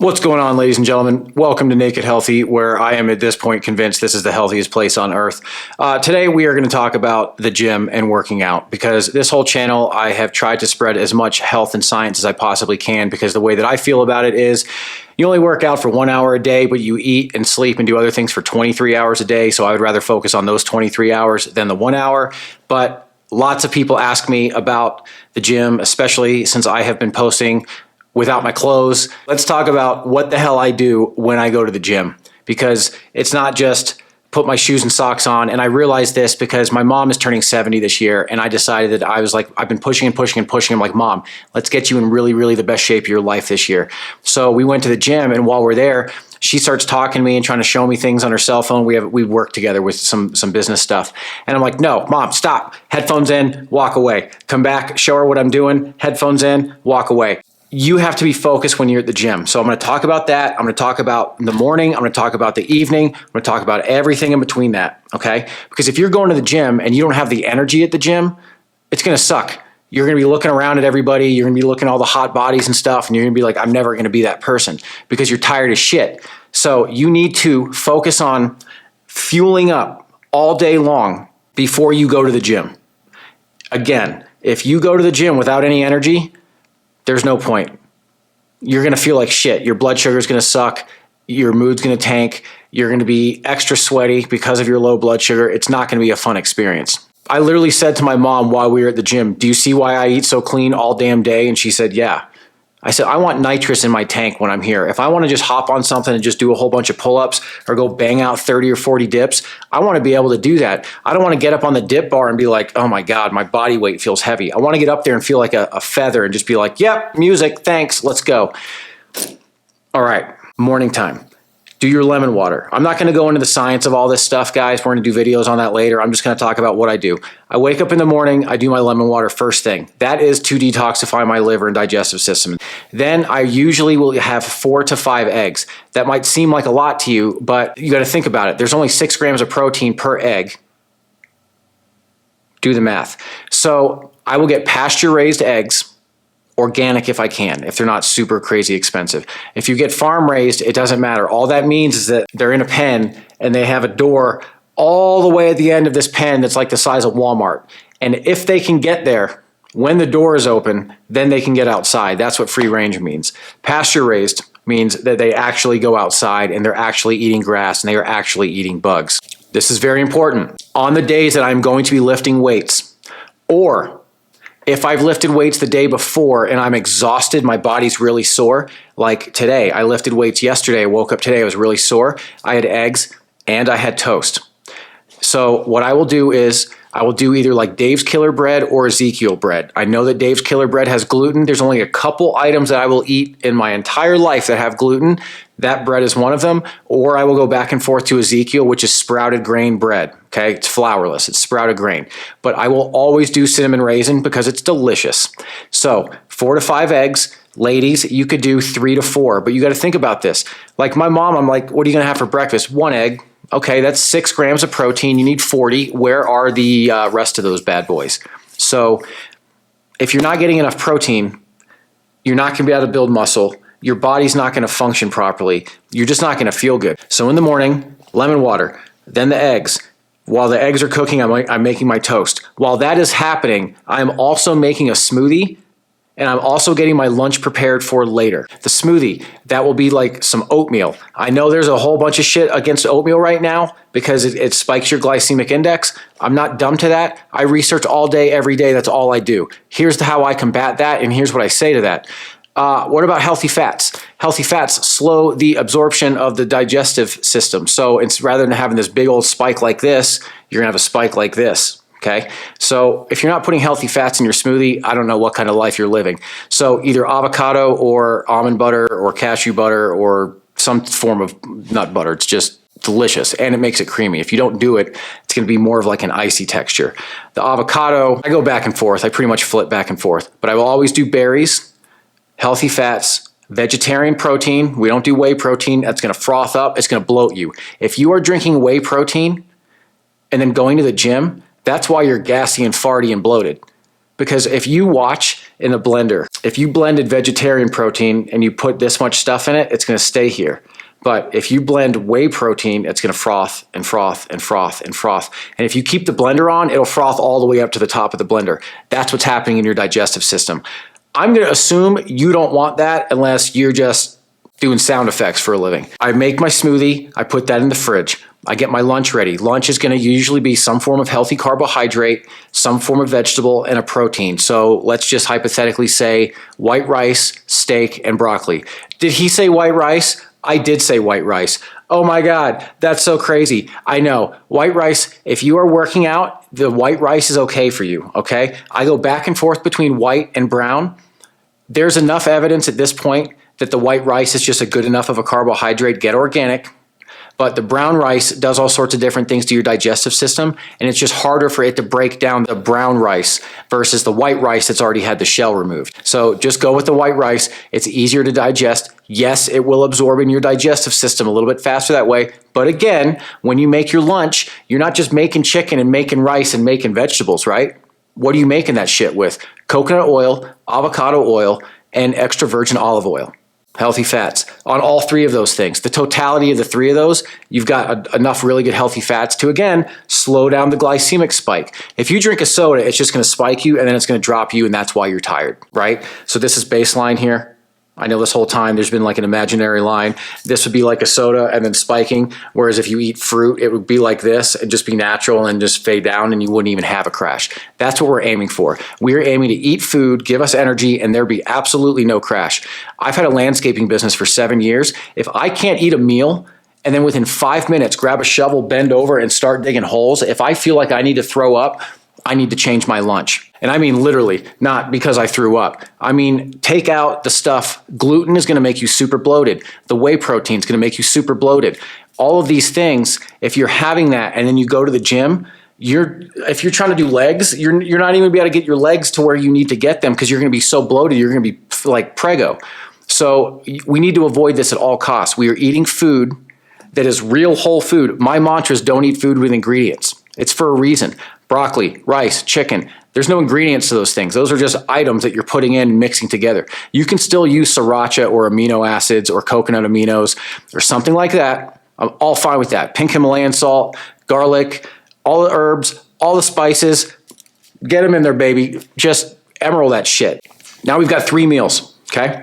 What's going on, ladies and gentlemen? Welcome to Naked Healthy, where I am at this point convinced this is the healthiest place on earth. Today, we are going to talk about the gym and working out, because this whole channel, I have tried to spread as much health and science as I possibly can, because the way that I feel about it is you only work out for 1 hour a day, but you eat and sleep and do other things for 23 hours a day. So I would rather focus on those 23 hours than the 1 hour. But lots of people ask me about the gym, especially since I have been posting without my clothes. Let's talk about what the hell I do when I go to the gym, because it's not just put my shoes and socks on. And I realized this because my mom is turning 70 this year, and I decided that I've been pushing and pushing and pushing. I'm like, Mom, let's get you in really, really the best shape of your life this year. So we went to the gym, and while we're there, she starts talking to me and trying to show me things on her cell phone. We work together with some business stuff. And I'm like, no, Mom, stop. Headphones in, walk away. Come back, show her what I'm doing. Headphones in, walk away. You have to be focused when you're at the gym. So I'm going to talk about that. I'm going to talk about the morning. I'm going to talk about the evening. I'm going to talk about everything in between that, okay? Because if you're going to the gym and you don't have the energy at the gym, it's going to suck. You're going to be looking around at everybody. You're going to be looking at all the hot bodies and stuff, and you're going to be like, I'm never going to be that person, because you're tired as shit. So you need to focus on fueling up all day long before you go to the gym. Again, if you go to the gym without any energy, there's no point. You're going to feel like shit. Your blood sugar is going to suck. Your mood's going to tank. You're going to be extra sweaty because of your low blood sugar. It's not going to be a fun experience. I literally said to my mom while we were at the gym, do you see why I eat so clean all damn day? And she said, yeah. I said, I want nitrous in my tank when I'm here. If I want to just hop on something and just do a whole bunch of pull-ups or go bang out 30 or 40 dips, I want to be able to do that. I don't want to get up on the dip bar and be like, oh my God, my body weight feels heavy. I want to get up there and feel like a feather and just be like, yep, music, thanks, let's go. All right, morning time. Do your lemon water. I'm not going to go into the science of all this stuff, guys. We're going to do videos on that later. I'm just going to talk about what I do. I wake up in the morning. I do my lemon water first thing. That is to detoxify my liver and digestive system. Then I usually will have 4 to 5 eggs. That might seem like a lot to you, but you got to think about it. There's only 6 grams of protein per egg. Do the math. So I will get pasture-raised eggs. Organic if I can, if they're not super crazy expensive. If you get farm raised, it doesn't matter. All that means is that they're in a pen and they have a door all the way at the end of this pen that's like the size of Walmart. And if they can get there when the door is open, then they can get outside. That's what free range means. Pasture raised means that they actually go outside and they're actually eating grass and they are actually eating bugs. This is very important. On the days that I'm going to be lifting weights, or if I've lifted weights the day before and I'm exhausted, my body's really sore, like today, I lifted weights yesterday, I woke up today, I was really sore, I had eggs and I had toast. So what I will do is I will do either like Dave's Killer Bread or Ezekiel bread. I know that Dave's Killer Bread has gluten. There's only a couple items that I will eat in my entire life that have gluten. That bread is one of them. Or I will go back and forth to Ezekiel, which is sprouted grain bread. Okay, it's flourless, it's sprouted grain. But I will always do cinnamon raisin because it's delicious. So 4 to 5 eggs. Ladies, you could do 3 to 4, but you got to think about this. Like my mom, I'm like, what are you going to have for breakfast? 1 egg. Okay, that's 6 grams of protein. You need 40. Where are the rest of those bad boys? So if you're not getting enough protein, you're not going to be able to build muscle. Your body's not going to function properly. You're just not going to feel good. So in the morning, lemon water, then the eggs. While the eggs are cooking, I'm making my toast. While that is happening, I'm also making a smoothie. And I'm also getting my lunch prepared for later. The smoothie, that will be like some oatmeal. I know there's a whole bunch of shit against oatmeal right now because it spikes your glycemic index. I'm not dumb to that. I research all day, every day. That's all I do. Here's how I combat that, and here's what I say to that. What about healthy fats? Healthy fats slow the absorption of the digestive system. So it's rather than having this big old spike like this, you're gonna have a spike like this. Okay, so if you're not putting healthy fats in your smoothie, I don't know what kind of life you're living. So either avocado or almond butter or cashew butter or some form of nut butter. It's just delicious and it makes it creamy. If you don't do it, it's going to be more of like an icy texture. The avocado, I go back and forth. I pretty much flip back and forth, but I will always do berries, healthy fats, vegetarian protein. We don't do whey protein. That's going to froth up. It's going to bloat you. If you are drinking whey protein and then going to the gym, that's why you're gassy and farty and bloated. Because if you watch in a blender. If you blended vegetarian protein and you put this much stuff in it, it's going to stay here. But if you blend whey protein, it's going to froth and froth and froth and froth. And if you keep the blender on, it'll froth all the way up to the top of the blender. That's what's happening in your digestive system. I'm going to assume you don't want that unless you're just doing sound effects for a living. I make my smoothie. I put that in the fridge. I get my lunch ready. Lunch is going to usually be some form of healthy carbohydrate, some form of vegetable, and a protein. So let's just hypothetically say white rice, steak, and broccoli. Did he say white rice? I did say white rice. Oh my God, that's so crazy. I know. White rice, if you are working out, the white rice is okay for you, okay? I go back and forth between white and brown. There's enough evidence at this point that the white rice is just a good enough of a carbohydrate. Get organic. But the brown rice does all sorts of different things to your digestive system, and it's just harder for it to break down the brown rice versus the white rice that's already had the shell removed. So just go with the white rice. It's easier to digest. Yes, it will absorb in your digestive system a little bit faster that way. But again, when you make your lunch, you're not just making chicken and making rice and making vegetables, right? What are you making that shit with? Coconut oil, avocado oil, and extra virgin olive oil. Healthy fats on all three of those things. The totality of the three of those, you've got enough really good healthy fats to, again, slow down the glycemic spike. If you drink a soda, it's just going to spike you and then it's going to drop you, and that's why you're tired, right? So this is baseline here. I know this whole time there's been like an imaginary line. This would be like a soda and then spiking, whereas if you eat fruit, it would be like this and just be natural and just fade down and you wouldn't even have a crash. That's what we're aiming for. We're aiming to eat food, give us energy, and there be absolutely no crash. I've had a landscaping business for 7 years. If I can't eat a meal and then within 5 minutes grab a shovel, bend over, and start digging holes, if I feel like I need to throw up, I need to change my lunch. And I mean literally, not because I threw up. I mean, take out the stuff. Gluten is going to make you super bloated. The whey protein is going to make you super bloated. All of these things, if you're having that and then you go to the gym, if you're trying to do legs, you're not even going to be able to get your legs to where you need to get them because you're going to be so bloated, you're going to be like prego. So we need to avoid this at all costs. We are eating food that is real whole food. My mantra is don't eat food with ingredients. It's for a reason. Broccoli, rice, chicken. There's no ingredients to those things. Those are just items that you're putting in and mixing together. You can still use sriracha or amino acids or coconut aminos or something like that. I'm all fine with that. Pink Himalayan salt, garlic, all the herbs, all the spices. Get them in there, baby. Just emerald that shit. Now we've got 3 meals, okay?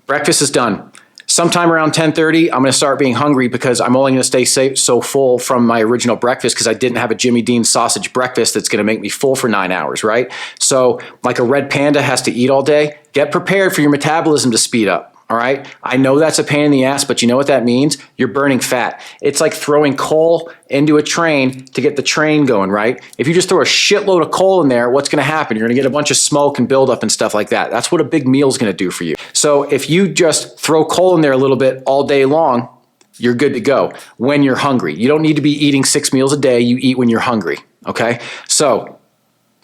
Breakfast is done. Sometime around 10:30, I'm going to start being hungry because I'm only going to stay so full from my original breakfast because I didn't have a Jimmy Dean sausage breakfast that's going to make me full for 9 hours, right? So like a red panda has to eat all day, get prepared for your metabolism to speed up. All right. I know that's a pain in the ass, but you know what that means? You're burning fat. It's like throwing coal into a train to get the train going, right? If you just throw a shitload of coal in there, what's going to happen? You're going to get a bunch of smoke and buildup and stuff like that. That's what a big meal is going to do for you. So if you just throw coal in there a little bit all day long, you're good to go when you're hungry. You don't need to be eating 6 meals a day. You eat when you're hungry. Okay. So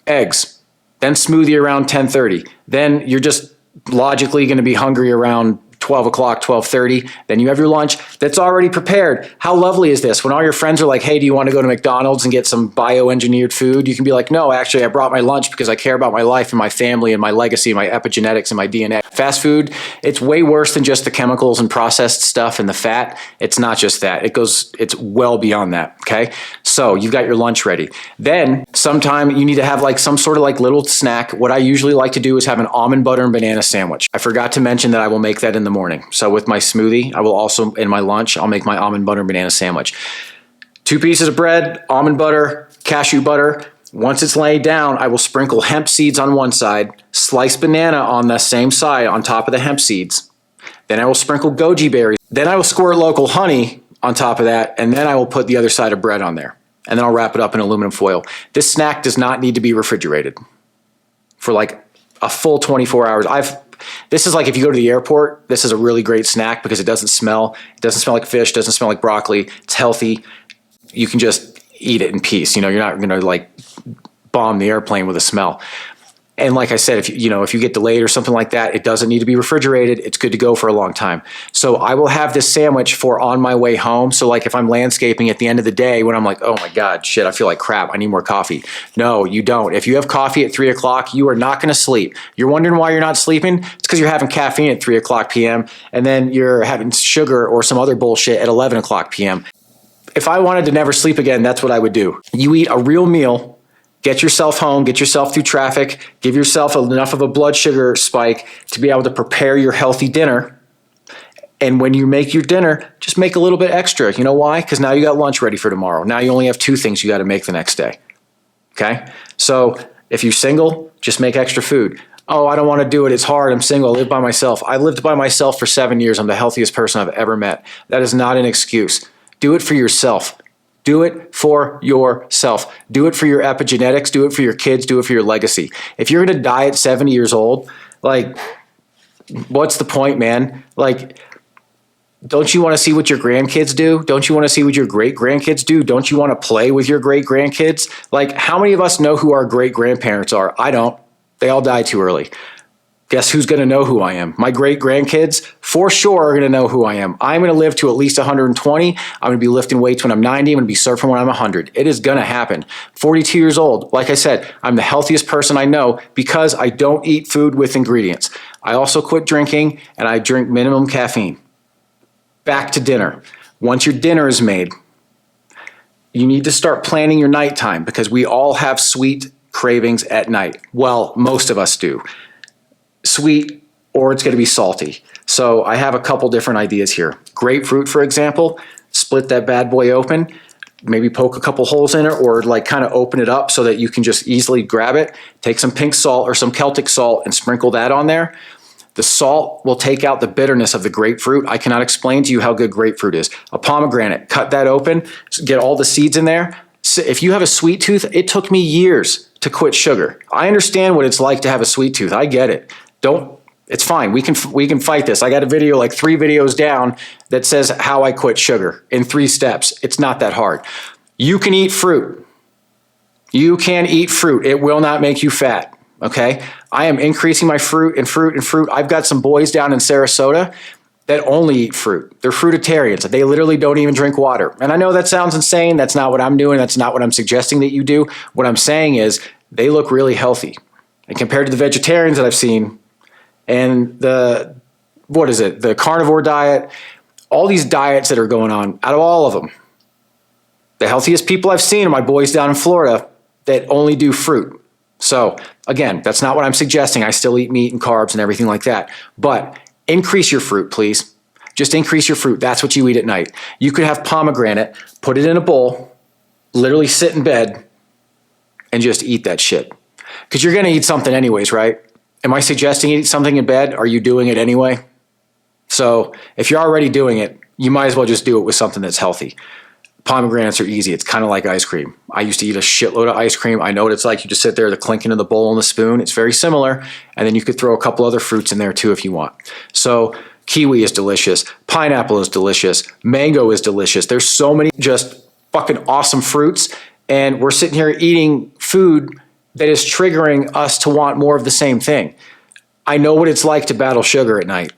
eggs, then smoothie around 10:30. Then you're just logically going to be hungry around 12 o'clock, 12:30. Then you have your lunch that's already prepared. How lovely is this? When all your friends are like, hey, do you want to go to McDonald's and get some bioengineered food? You can be like, no, actually, I brought my lunch because I care about my life and my family and my legacy, my epigenetics and my DNA. Fast food, it's way worse than just the chemicals and processed stuff and the fat. It's not just that. It's well beyond that, okay? So you've got your lunch ready. Then sometime you need to have like some sort of like little snack. What I usually like to do is have an almond butter and banana sandwich. I forgot to mention that I will make that in the morning. So with my smoothie, I will also, in my lunch, I'll make my almond butter and banana sandwich. 2 pieces of bread, almond butter, cashew butter. Once it's laid down, I will sprinkle hemp seeds on one side, sliced banana on the same side on top of the hemp seeds. Then I will sprinkle goji berries. Then I will squirt local honey on top of that, and then I will put the other side of bread on there. And then I'll wrap it up in aluminum foil. This snack does not need to be refrigerated for like a full 24 hours. This is like if you go to the airport, this is a really great snack because it doesn't smell. It doesn't smell like fish, doesn't smell like broccoli. It's healthy. You can just eat it in peace. You know, you're not going to like bomb the airplane with a smell. And like I said, if you get delayed or something like that, it doesn't need to be refrigerated. It's good to go for a long time. So I will have this sandwich for on my way home. So like if I'm landscaping at the end of the day when I'm like, oh my God, shit, I feel like crap, I need more coffee. No, you don't. If you have coffee at 3 o'clock, you are not going to sleep. You're wondering why you're not sleeping? It's because you're having caffeine at 3 o'clock p.m. and then you're having sugar or some other bullshit at 11 o'clock p.m. If I wanted to never sleep again, that's what I would do. You eat a real meal. Get yourself home, get yourself through traffic, give yourself enough of a blood sugar spike to be able to prepare your healthy dinner. And when you make your dinner, just make a little bit extra. You know why? Because now you got lunch ready for tomorrow. Now you only have 2 things you got to make the next day. Okay? So if you're single, just make extra food. Oh, I don't want to do it. It's hard. I'm single. I live by myself. I lived by myself for 7 years. I'm the healthiest person I've ever met. That is not an excuse. Do it for yourself. Do it for yourself. Do it for your epigenetics. Do it for your kids. Do it for your legacy. If you're going to die at 70 years old, like, what's the point, man? Like, don't you want to see what your grandkids do? Don't you want to see what your great grandkids do? Don't you want to play with your great grandkids? Like, how many of us know who our great grandparents are? I don't. They all died too early. Guess who's going to know who I am? My great grandkids for sure are going to know who I am. I'm going to live to at least 120. I'm going to be lifting weights when I'm 90. I'm going to be surfing when I'm 100. It is going to happen. 42 years old. Like I said, I'm the healthiest person I know because I don't eat food with ingredients. I also quit drinking and I drink minimum caffeine. Back to dinner. Once your dinner is made, you need to start planning your nighttime because we all have sweet cravings at night. Well, most of us do. Sweet, or it's going to be salty. So I have a couple different ideas here. Grapefruit, for example, split that bad boy open, maybe poke a couple holes in it or like kind of open it up so that you can just easily grab it. Take some pink salt or some Celtic salt and sprinkle that on there. The salt will take out the bitterness of the grapefruit. I cannot explain to you how good grapefruit is. A pomegranate, cut that open, get all the seeds in there. So if you have a sweet tooth, it took me years to quit sugar. I understand what it's like to have a sweet tooth. I get it. It's fine. We can fight this. I got a video like 3 videos down that says how I quit sugar in 3 steps. It's not that hard. You can eat fruit. You can eat fruit. It will not make you fat. Okay. I am increasing my fruit. I've got some boys down in Sarasota that only eat fruit. They're fruitarians. They literally don't even drink water. And I know that sounds insane. That's not what I'm doing. That's not what I'm suggesting that you do. What I'm saying is they look really healthy. And compared to the vegetarians that I've seen, and the carnivore diet, all these diets that are going on, out of all of them, the healthiest people I've seen are my boys down in Florida that only do fruit. So again, that's not what I'm suggesting. I still eat meat and carbs and everything like that. But increase your fruit, please. Just increase your fruit. That's what you eat at night. You could have pomegranate, put it in a bowl, literally sit in bed, and just eat that shit. Because you're going to eat something anyways, right? Am I suggesting eat something in bed? Are you doing it anyway? So if you're already doing it, you might as well just do it with something that's healthy. Pomegranates are easy. It's kind of like ice cream. I used to eat a shitload of ice cream. I know what it's like. You just sit there, the clinking of the bowl and the spoon. It's very similar. And then you could throw a couple other fruits in there too if you want. So kiwi is delicious. Pineapple is delicious. Mango is delicious. There's so many just fucking awesome fruits. And we're sitting here eating food that is triggering us to want more of the same thing. I know what it's like to battle sugar at night.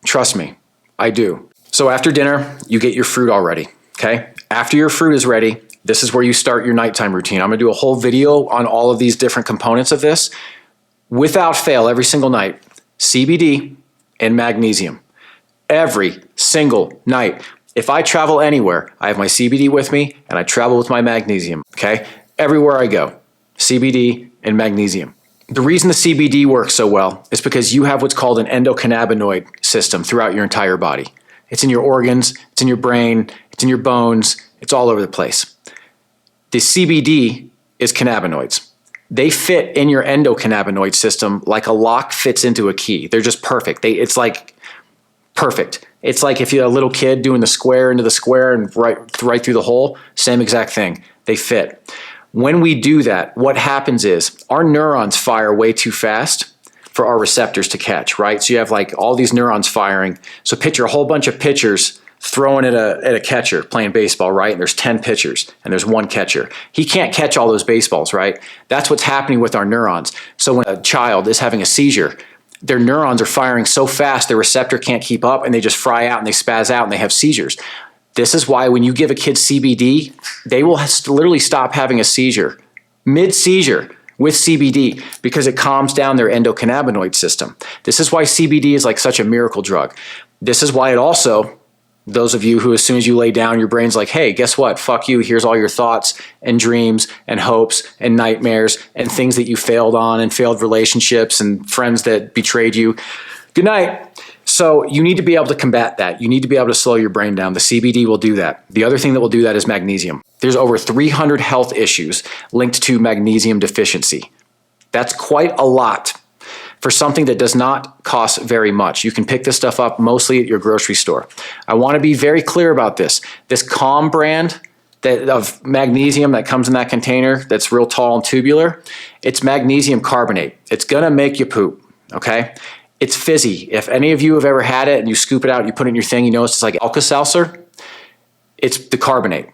Trust me, I do. So after dinner, you get your fruit all ready, okay? After your fruit is ready, this is where you start your nighttime routine. I'm gonna do a whole video on all of these different components of this. Without fail, every single night, CBD and magnesium. Every single night. If I travel anywhere, I have my CBD with me and I travel with my magnesium, okay? Everywhere I go. CBD and magnesium. The reason the CBD works so well is because you have what's called an endocannabinoid system throughout your entire body. It's in your organs, it's in your brain, it's in your bones, it's all over the place. The CBD is cannabinoids. They fit in your endocannabinoid system like a lock fits into a key. They're just perfect. It's like perfect. It's like if you're a little kid doing the square into the square and right through the hole, same exact thing. They fit. When we do that, what happens is our neurons fire way too fast for our receptors to catch, right? So you have like all these neurons firing. So picture a whole bunch of pitchers throwing at a catcher playing baseball, right? And there's 10 pitchers and there's one catcher. He can't catch all those baseballs, right? That's what's happening with our neurons. So when a child is having a seizure, their neurons are firing so fast, their receptor can't keep up and they just fry out and they spaz out and they have seizures. This is why when you give a kid CBD, they will literally stop having a seizure, mid-seizure, with CBD, because it calms down their endocannabinoid system. This is why CBD is like such a miracle drug. This is why it also, those of you who as soon as you lay down, your brain's like, hey, guess what? Fuck you. Here's all your thoughts and dreams and hopes and nightmares and things that you failed on and failed relationships and friends that betrayed you. Good night. So you need to be able to combat that. You need to be able to slow your brain down. The CBD will do that. The other thing that will do that is magnesium. There's over 300 health issues linked to magnesium deficiency. That's quite a lot for something that does not cost very much. You can pick this stuff up mostly at your grocery store. I want to be very clear about this. This Calm brand of magnesium that comes in that container that's real tall and tubular, it's magnesium carbonate. It's going to make you poop, okay? It's fizzy. If any of you have ever had it and you scoop it out, you put it in your thing, you notice it's like Alka-Seltzer, it's the carbonate.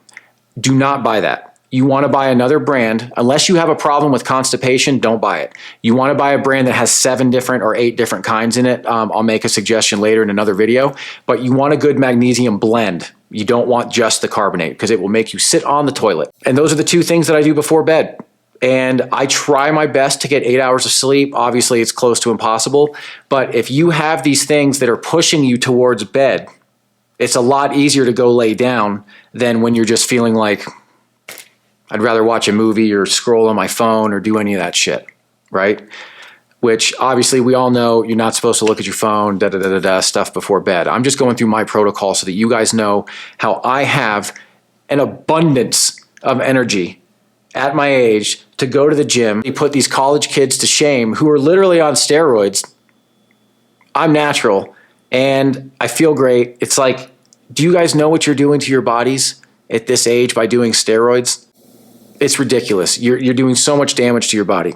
Do not buy that. You want to buy another brand. Unless you have a problem with constipation, don't buy it. You want to buy a brand that has 7 different or 8 different kinds in it. I'll make a suggestion later in another video, but you want a good magnesium blend. You don't want just the carbonate because it will make you sit on the toilet. And those are the 2 things that I do before bed. And I try my best to get 8 hours of sleep. Obviously, it's close to impossible. But if you have these things that are pushing you towards bed, it's a lot easier to go lay down than when you're just feeling like, I'd rather watch a movie or scroll on my phone or do any of that shit, right? Which obviously we all know you're not supposed to look at your phone, stuff before bed. I'm just going through my protocol so that you guys know how I have an abundance of energy at my age to go to the gym. You put these college kids to shame who are literally on steroids. I'm natural and I feel great. It's like, do you guys know what you're doing to your bodies at this age by doing steroids? It's ridiculous. You're doing so much damage to your body.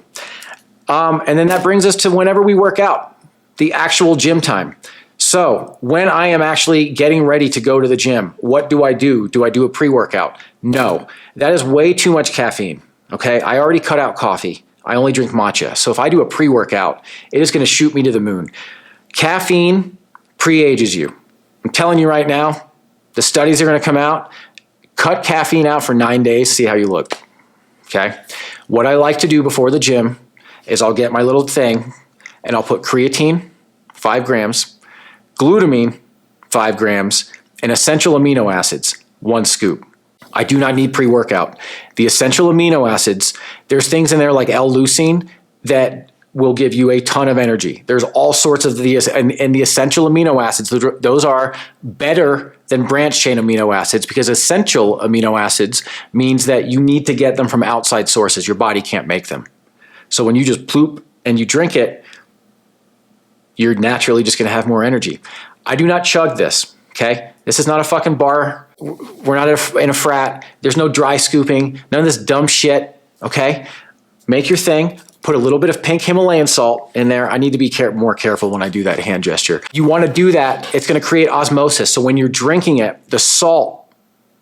And then that brings us to whenever we work out, the actual gym time. So when I am actually getting ready to go to the gym, what do I do? Do I do a pre-workout? No, that is way too much caffeine. Okay. I already cut out coffee. I only drink matcha. So if I do a pre-workout, it is going to shoot me to the moon. Caffeine pre-ages you. I'm telling you right now, the studies are going to come out. Cut caffeine out for 9 days, see how you look. Okay. What I like to do before the gym is I'll get my little thing and I'll put creatine, 5 grams, glutamine, 5 grams, and essential amino acids, 1 scoop. I do not need pre-workout. The essential amino acids, there's things in there like L-leucine that will give you a ton of energy. There's all sorts of the essential amino acids. Those are better than branch chain amino acids because essential amino acids means that you need to get them from outside sources. Your body can't make them. So when you just ploop and you drink it, you're naturally just going to have more energy. I do not chug this, okay? This is not a fucking bar. We're not in a frat. There's no dry scooping, none of this dumb shit, okay? Make your thing. Put a little bit of pink Himalayan salt in there. I need to be more careful when I do that hand gesture. You want to do that. It's going to create osmosis. So when you're drinking it, the salt,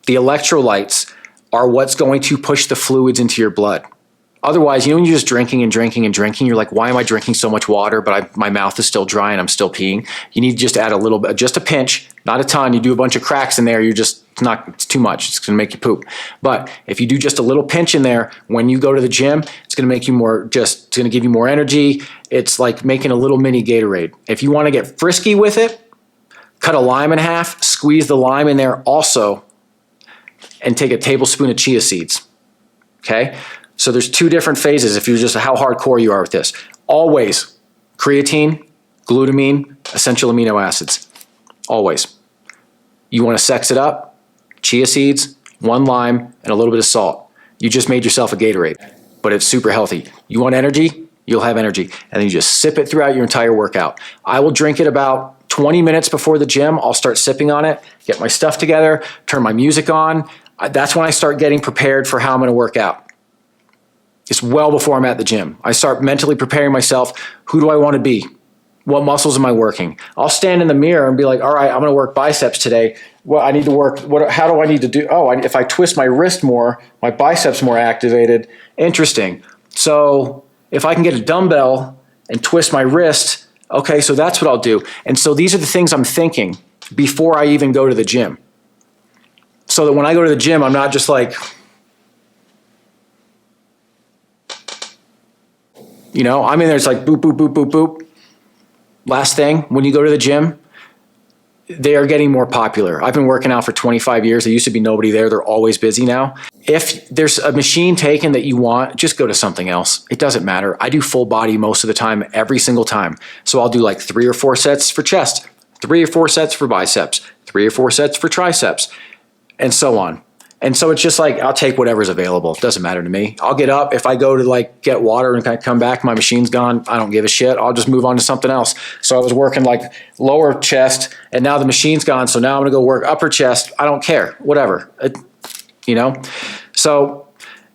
the electrolytes are what's going to push the fluids into your blood. Otherwise, when you're just drinking and drinking and drinking, you're like, why am I drinking so much water, but my mouth is still dry and I'm still peeing? You need to just add a little bit, just a pinch, not a ton. You do a bunch of cracks in there, it's too much. It's going to make you poop. But if you do just a little pinch in there, when you go to the gym, it's going to make you it's going to give you more energy. It's like making a little mini Gatorade. If you want to get frisky with it, cut a lime in half, squeeze the lime in there also, and take a tablespoon of chia seeds. Okay? So there's 2 different phases if you're just how hardcore you are with this. Always creatine, glutamine, essential amino acids. Always. You want to sex it up, chia seeds, 1 lime, and a little bit of salt. You just made yourself a Gatorade, but it's super healthy. You want energy? You'll have energy. And then you just sip it throughout your entire workout. I will drink it about 20 minutes before the gym. I'll start sipping on it, get my stuff together, turn my music on. That's when I start getting prepared for how I'm going to work out. It's well before I'm at the gym. I start mentally preparing myself. Who do I want to be? What muscles am I working? I'll stand in the mirror and be like, all right, I'm going to work biceps today. Well, I need to work. How do I need to do? Oh, if I twist my wrist more, my biceps more activated. Interesting. So if I can get a dumbbell and twist my wrist, okay, so that's what I'll do. And so these are the things I'm thinking before I even go to the gym. So that when I go to the gym, I'm not just like, you know, I'm in there, it's like boop, boop, boop, boop, boop. Last thing, when you go to the gym, they are getting more popular. I've been working out for 25 years. There used to be nobody there. They're always busy now. If there's a machine taken that you want, just go to something else. It doesn't matter. I do full body most of the time, every single time. So I'll do like 3 or 4 sets for chest, 3 or 4 sets for biceps, 3 or 4 sets for triceps, and so on. And so it's just like, I'll take whatever's available. It doesn't matter to me. I'll get up. If I go to like get water and come back, my machine's gone. I don't give a shit. I'll just move on to something else. So I was working like lower chest and now the machine's gone. So now I'm going to go work upper chest. I don't care, whatever, you know? So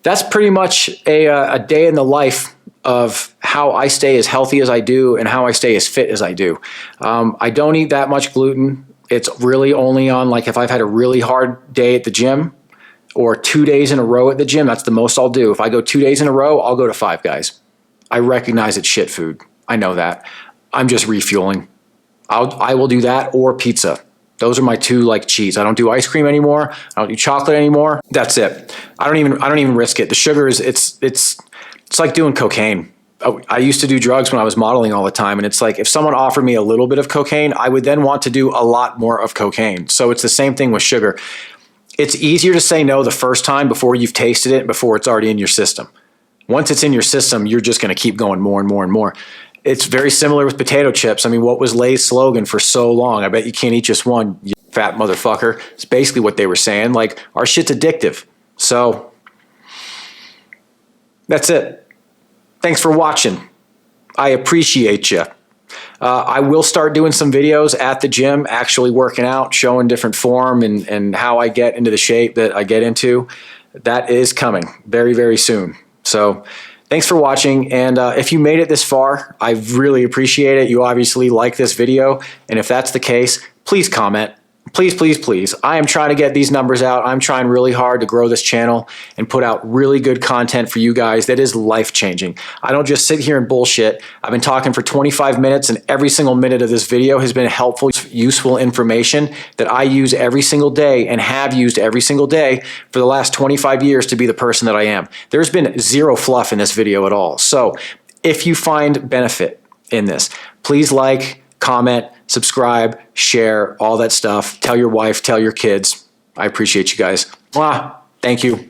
that's pretty much a day in the life of how I stay as healthy as I do and how I stay as fit as I do. I don't eat that much gluten. It's really only on like if I've had a really hard day at the gym, or 2 days in a row at the gym, that's the most I'll do. If I go 2 days in a row, I'll go to Five Guys. I recognize it's shit food. I know that. I'm just refueling. I will do that or pizza. Those are my 2 like cheats. I don't do ice cream anymore. I don't do chocolate anymore. That's it. I don't even risk it. The sugar is it's like doing cocaine. I used to do drugs when I was modeling all the time, and it's like if someone offered me a little bit of cocaine, I would then want to do a lot more of cocaine. So it's the same thing with sugar. It's easier to say no the first time before you've tasted it, before it's already in your system. Once it's in your system, you're just going to keep going more and more and more. It's very similar with potato chips. I mean, what was Lay's slogan for so long? I bet you can't eat just one, you fat motherfucker. It's basically what they were saying. Like, our shit's addictive. So that's it. Thanks for watching. I appreciate you. I will start doing some videos at the gym, actually working out, showing different form and how I get into the shape that I get into. That is coming very, very soon. So thanks for watching. And if you made it this far, I really appreciate it. You obviously like this video. And if that's the case, please comment. Please, please, please. I am trying to get these numbers out. I'm trying really hard to grow this channel and put out really good content for you guys that is life-changing. I don't just sit here and bullshit. I've been talking for 25 minutes, and every single minute of this video has been helpful, useful information that I use every single day and have used every single day for the last 25 years to be the person that I am. There's been zero fluff in this video at all. So if you find benefit in this, please like, comment, subscribe, share, all that stuff. Tell your wife, tell your kids. I appreciate you guys. Mwah. Thank you.